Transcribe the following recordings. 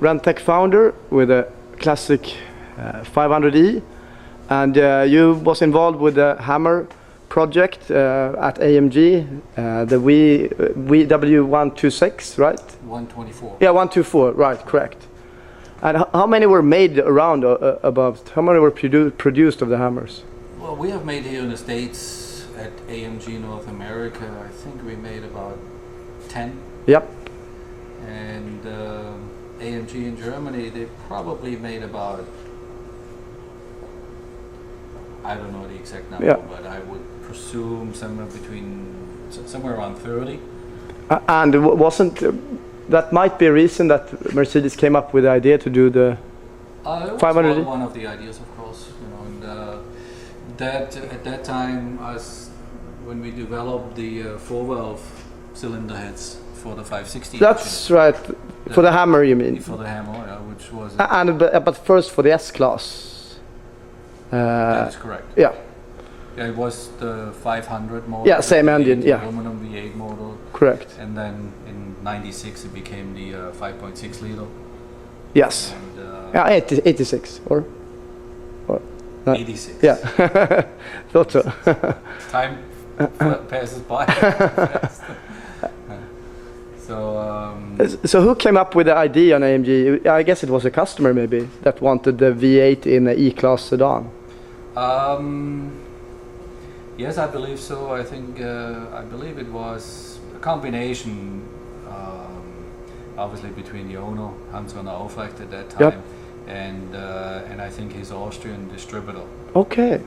Renntech founder with a classic 500e, and you was involved with the Hammer project at AMG, the W126, right? 124. Yeah, 124, right, correct. And how many were made around above? How many were produced of the Hammers? Well, we have made here in the States at AMG North America, I think we made about 10. Yep. And AMG in Germany, they probably made about, I don't know the exact number, yeah, but I would presume somewhere around 30. And wasn't that might be a reason that Mercedes came up with the idea to do the 500? It was one of the ideas, of course, you know, and that at that time, when we developed the 4-valve cylinder heads for the 560. That's right. For the Hammer, you mean? For the Hammer, yeah, which was. But first for the S-Class. That is correct. Yeah. Yeah, it was the 500 model. Yeah, same engine. Yeah. Aluminum V8 model. Correct. And then in '96 it became the 5.6 liter. Yes. And, yeah, 86 or 86. Yeah. Thought so. Time passes by. So who came up with the idea on AMG? I guess it was a customer maybe that wanted the V8 in an E-Class sedan. Yes, I believe so. I think I believe it was a combination, obviously between the owner Hans-Werner Aufrecht at that time, yep, and I think his Austrian distributor. Okay.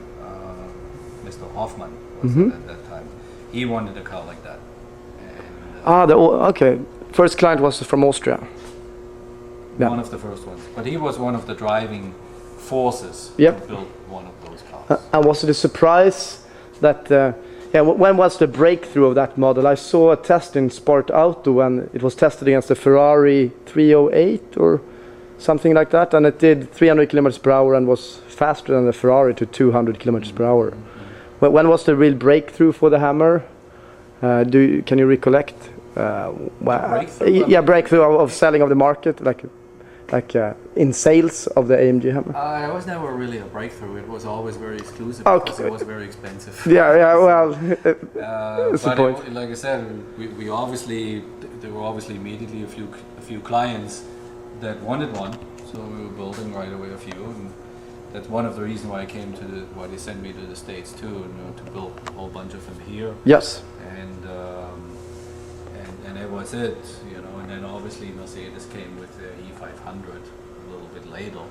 Mr. Hoffmann was at that time. He wanted a car like that. And, okay. First client was from Austria. Yeah. One of the first ones, but he was one of the driving forces, yep, to build one of those cars. And was it a surprise that, when was the breakthrough of that model? I saw a test in Sport Auto when it was tested against the Ferrari 308 or something like that, and it did 300 kilometers per hour and was faster than the Ferrari to 200 kilometers per hour. But when was the real breakthrough for the Hammer? Can you recollect? Breakthrough? Yeah, breakthrough of selling of the market, like in sales of the AMG Hammer. It was never really a breakthrough. It was always very exclusive, because it was very expensive. Yeah, well, that's the point. Like I said, we obviously, there were obviously immediately a few clients that wanted one, so we were building right away a few, and that's one of the reasons why why they sent me to the States too, you know, to build a whole bunch of them here. Yes. And that was it, you know. And then obviously Mercedes came with the E500 a little bit later,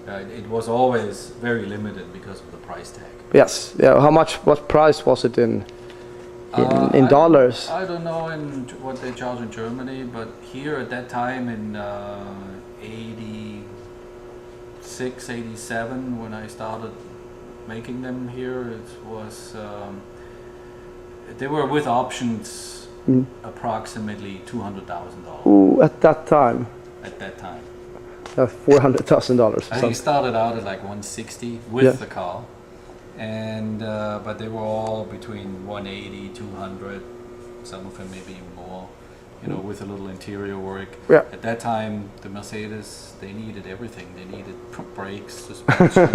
it was always very limited because of the price tag. Yes. Yeah. What price was it in dollars? I don't know what they charge in Germany, but here at that time in 86, 87, when I started making them here, it was they were with options approximately $200,000. Ooh, at that time. At that time. $400,000. I think it started out at like 160 with the car, and but they were all between 180, 200, some of them maybe even more, you know, with a little interior work. Yeah. At that time, the Mercedes, they needed everything. They needed brakes, suspension,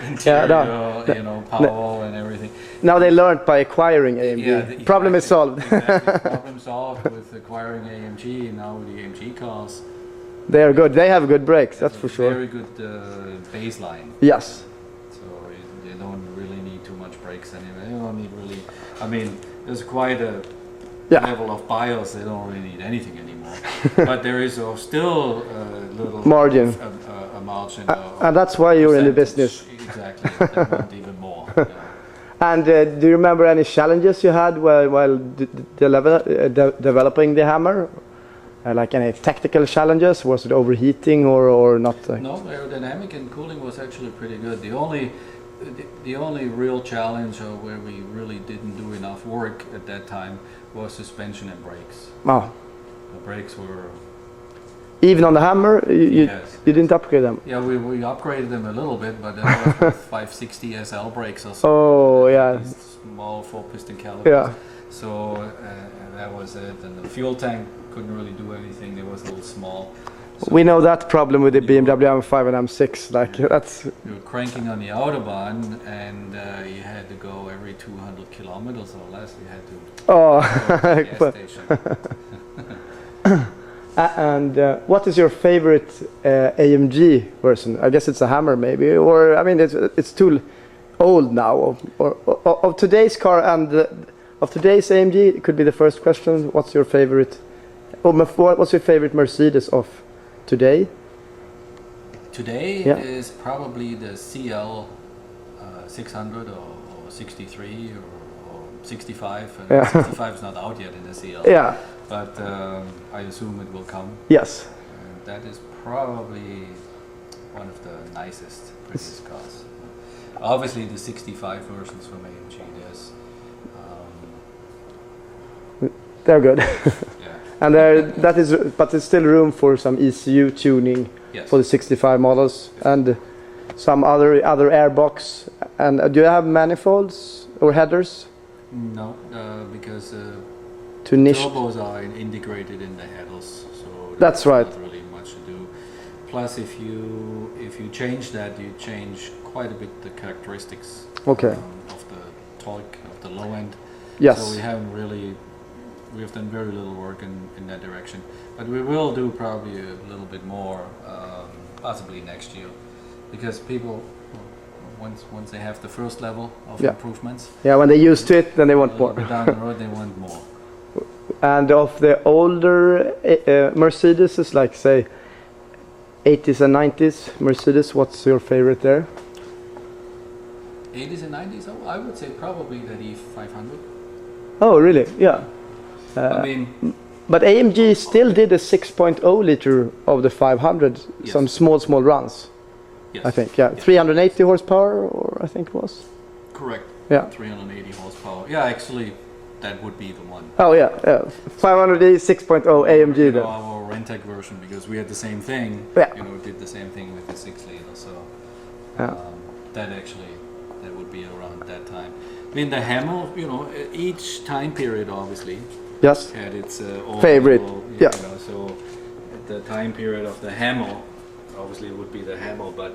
interior, you know, power and everything. Now they learned by acquiring AMG. Yeah, problem is solved. Exactly. Problem solved with acquiring AMG. Now the AMG cars. They are good. They have good brakes, that's for sure. Very good baseline. Yes. So you don't really need too much brakes anyway. You don't need really. I mean, there's quite a level of BIOS. They don't really need anything anymore. But there is still a little margin. A margin. And that's why you're in the business. Exactly. They want even more. Yeah. And do you remember any challenges you had while developing the Hammer? Like any technical challenges? Was it overheating or not? No, aerodynamic and cooling was actually pretty good. The only real challenge where we really didn't do enough work at that time was suspension and brakes. Oh. The brakes were... Even on the Hammer, you didn't upgrade them? Yeah, we upgraded them a little bit, but that was with 560 SL brakes or something. Oh, yeah. Small 4-piston calipers. Yeah. So that was it. And the fuel tank couldn't really do anything. It was a little small. So we know that problem with the BMW M5 and M6. Like that's. You were cranking on the autobahn, and you had to go every 200 kilometers or less. You had to Oh. go to the gas station. And what is your favorite AMG version? I guess it's a Hammer, maybe, or I mean, it's too old now. Or of today's car and of today's AMG, it could be the first question. What's your favorite? What's your favorite Mercedes of today? Today Yeah. is probably the CL 600 or 63 or 65. Yeah. 65 is not out yet in the CL. Yeah. But I assume it will come. Yes. And that is probably one of the nicest, prettiest cars. Obviously, the 65 versions from AMG, they're good. yeah. And but there's still room for some ECU tuning Yes. for the 65 models and some other airbox. And do you have manifolds or headers No, because to niche? turbos are integrated in the headers, so That's right. not really much to do. Plus, if you change that, you change quite a bit the characteristics Okay. Of the torque of the low end. Yes. So we have done very little work in that direction, but we will do probably a little bit more, possibly next year, because people, once they have the first level of improvements, Yeah, when they're used to it, then they want a more. little bit down the road they want more. And of the older Mercedes, like say 80s and 90s Mercedes, what's your favorite there? 80s and 90s, I would say probably the E500. Oh, really? Yeah. I mean, But AMG still did a 6.0 liter of the 500, Yes. some small runs. yes, I think, yeah, yes. 380 horsepower, or I think it was. Correct. Yeah. 380 horsepower. Yeah, actually, that would be the one. Oh yeah, 500D 6.0 AMG You know, then. our Renntech version, because we had the same thing. Yeah. You know, did the same thing with the 6 liter. So Yeah. that would be around that time. I mean, the Hammer. You know, each time period obviously Yes. had its own Favorite, little, yeah. You know, so at the time period of the Hammer, obviously it would be the Hammer, but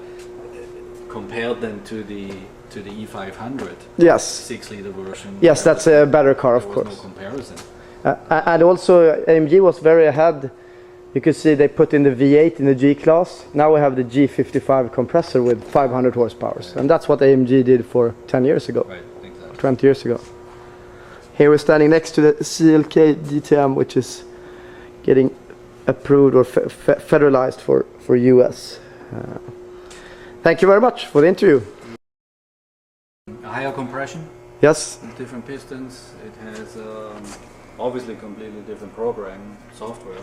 compared then to the E500 Yes. 6 liter version. Yes, that's a better car, of there was course. no comparison. And also AMG was very ahead. You could see they put in the V8 in the G class. Now we have the G55 compressor with 500 horsepower, and that's what AMG did for 10 years ago, Right, exactly. 20 years ago. Here we're standing next to the Clk Dtm, which is getting approved or federalized for US. Thank you very much for the interview. Higher compression, Yes. different pistons. It has obviously completely different program software.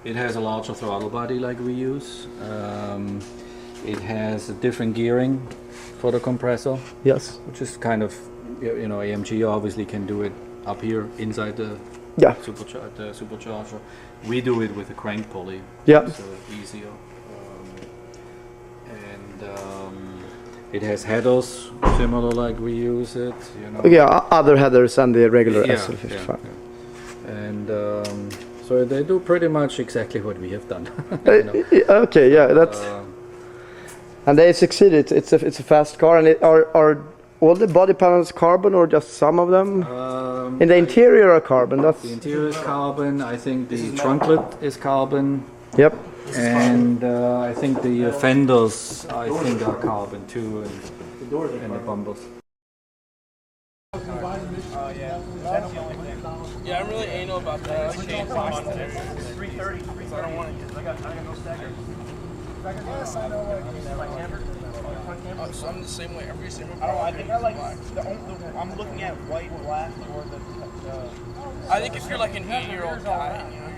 It has a larger throttle body like we use. It has a different gearing for the compressor, Yes. which is kind of, you know, AMG obviously can do it up here inside the Yeah. supercharger. We do it with a crank pulley. Yeah. So easier. It has headers similar like we use it. You know. Yeah. Other headers than the regular Yeah, SL55. yeah. And so they do pretty much exactly what we have done. You know. Okay. Yeah. That's. And they succeeded. It's a fast car, and are all the body panels carbon or just some of them? In the interior are carbon. That's. The interior is carbon. I think the trunklet is carbon. Yep. And I think the fenders, I think, are carbon too, and the bumpers. Yeah, I'm really anal about that. I changed the box today. 330, so I don't want it because I got no stacker. Yes, I know. So I'm the same way every single. I don't know. I think I like I'm looking at white, black, or the. I think if you're like an 80-year-old guy, and, you know,